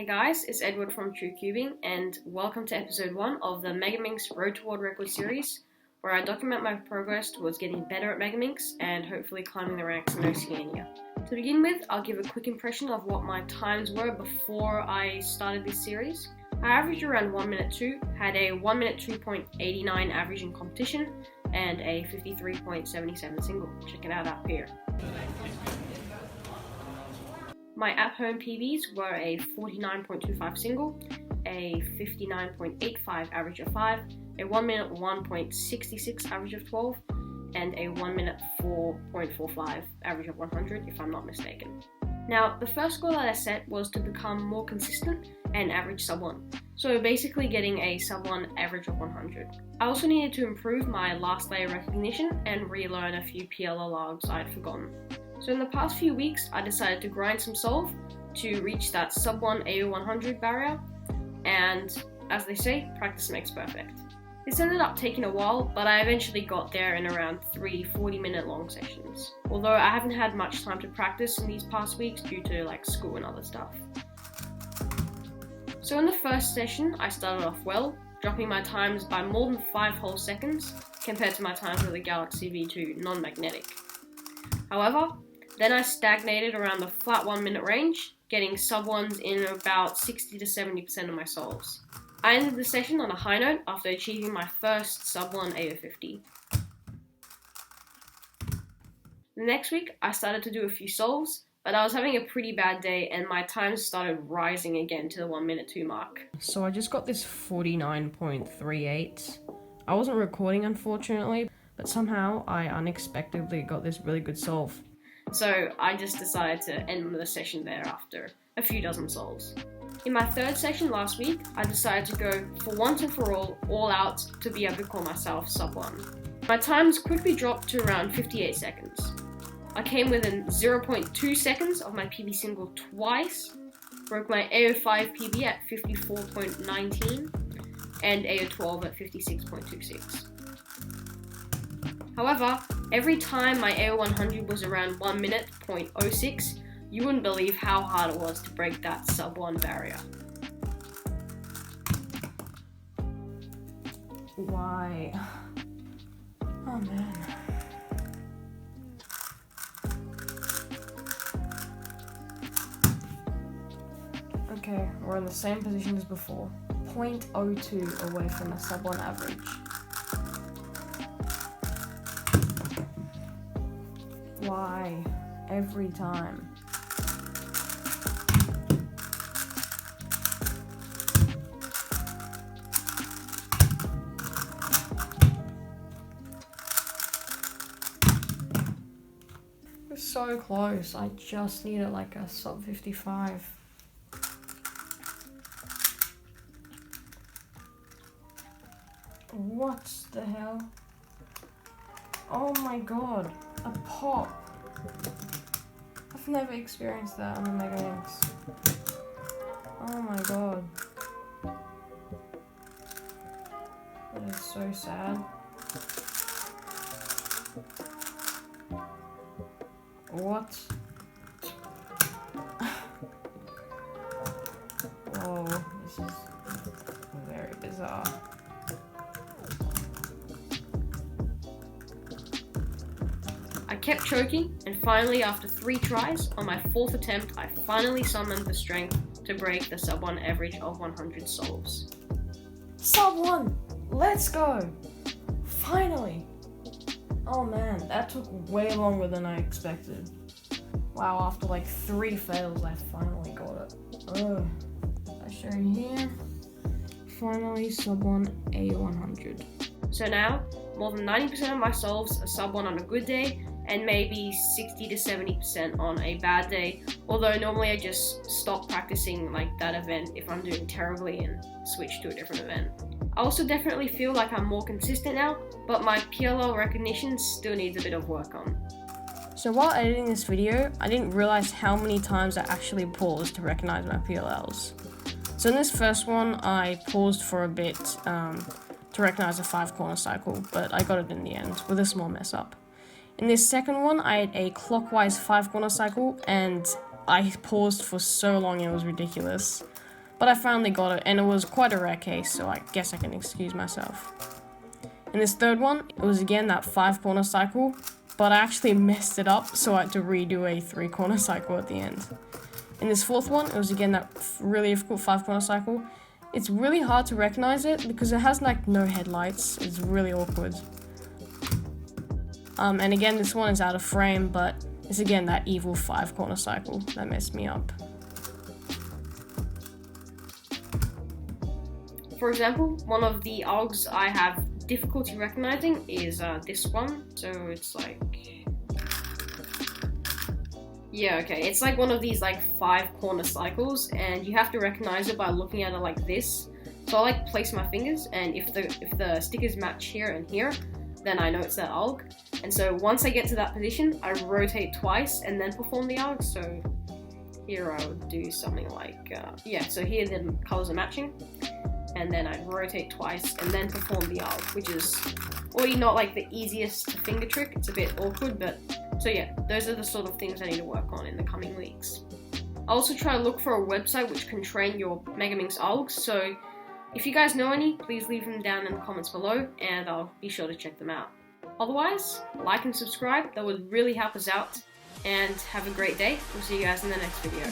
guys, it's Edward from True Cubing, and welcome to episode 1 of the Megaminx Road to World Record series, where I document my progress towards getting better at Megaminx and hopefully climbing the ranks in Oceania. To begin with, I'll give a quick impression of what my times were before I started this series. I averaged around 1 minute 2, had a 1 minute 2.89 average in competition, and a 53.77 single. Check it out up here. My at-home PBs were a 49.25 single, a 59.85 average of 5, a 1 minute 1.66 average of 12, and a 1 minute 4.45 average of 100 if I'm not mistaken. Now, the first goal that I set was to become more consistent and average sub-1, so basically getting a sub-1 average of 100. I also needed to improve my last layer recognition and relearn a few PLL logs I'd forgotten. So in the past few weeks, I decided to grind some solve to reach that sub-1 AO100 barrier, and as they say, practice makes perfect. This ended up taking a while, but I eventually got there in around 3 40-minute long sessions. Although I haven't had much time to practice in these past weeks due to school and other stuff. So in the first session, I started off well, dropping my times by more than 5 whole seconds compared to my times with the Galaxy V2 non-magnetic. However, then I stagnated around the flat 1 minute range, getting sub-1s in about 60 to 70% of my solves. I ended the session on a high note after achieving my first sub-1 AO50. The next week, I started to do a few solves, but I was having a pretty bad day and my times started rising again to the 1 minute 2 mark. So I just got this 49.38. I wasn't recording unfortunately, but somehow I unexpectedly got this really good solve. So I just decided to end the session there after a few dozen solves. In my third session last week, I decided to go for once and for all out to be able to call myself sub-1. My times quickly dropped to around 58 seconds. I came within 0.2 seconds of my PB single twice, broke my AO5 PB at 54.19 and AO12 at 56.26. However, every time my AO100 was around 1 minute 0.06, you wouldn't believe how hard it was to break that sub-1 barrier. Why? Oh man. Okay, we're in the same position as before. 0.02 away from the sub-1 average. Why? Every time. We're so close. I just needed a sub 55. What the hell? Oh my god. A pop. I've never experienced that on the Megaminx. Oh my god. That is so sad. What? Whoa, this is very bizarre. I kept choking, and finally after 3 tries, on my 4th attempt, I finally summoned the strength to break the sub-1 average of 100 solves. Sub-1! Let's go! Finally! Oh man, that took way longer than I expected. Wow, after 3 fails, I finally got it. Ugh. I show you here. Finally, sub-1 A100. So now, more than 90% of my solves are sub-1 on a good day, and maybe 60 to 70% on a bad day, although normally I just stop practicing that event if I'm doing terribly and switch to a different event. I also definitely feel like I'm more consistent now, but my PLL recognition still needs a bit of work on. So while editing this video, I didn't realize how many times I actually paused to recognize my PLLs. So in this first one, I paused for a bit to recognize a 5-corner cycle, but I got it in the end with a small mess up. In this second one, I had a clockwise 5-corner cycle, and I paused for so long it was ridiculous. but I finally got it, and it was quite a rare case, so I guess I can excuse myself. In this third one, it was again that 5-corner cycle, but I actually messed it up, so I had to redo a 3-corner cycle at the end. In this fourth one, it was again that really difficult 5-corner cycle. It's really hard to recognize it because it has like no headlights. It's really awkward. And again, this one is out of frame, but it's again that evil 5-corner cycle that messed me up. For example, one of the ALGs I have difficulty recognizing is this one. So it's like, yeah, okay, it's like one of these like 5-corner cycles, and you have to recognize it by looking at it like this. So I like place my fingers, and if the stickers match here and here, then I know it's that ALG. And so once I get to that position, I rotate twice and then perform the ALG. So here I would do something like, so here the colors are matching, and then I'd rotate twice and then perform the ALG, which is already not like the easiest finger trick. It's a bit awkward, but so yeah, those are the sort of things I need to work on in the coming weeks. I'll also try to look for a website which can train your Megaminx ALGs, so if you guys know any, please leave them down in the comments below, and I'll be sure to check them out. Otherwise, like and subscribe, that would really help us out, and have a great day. We'll see you guys in the next video.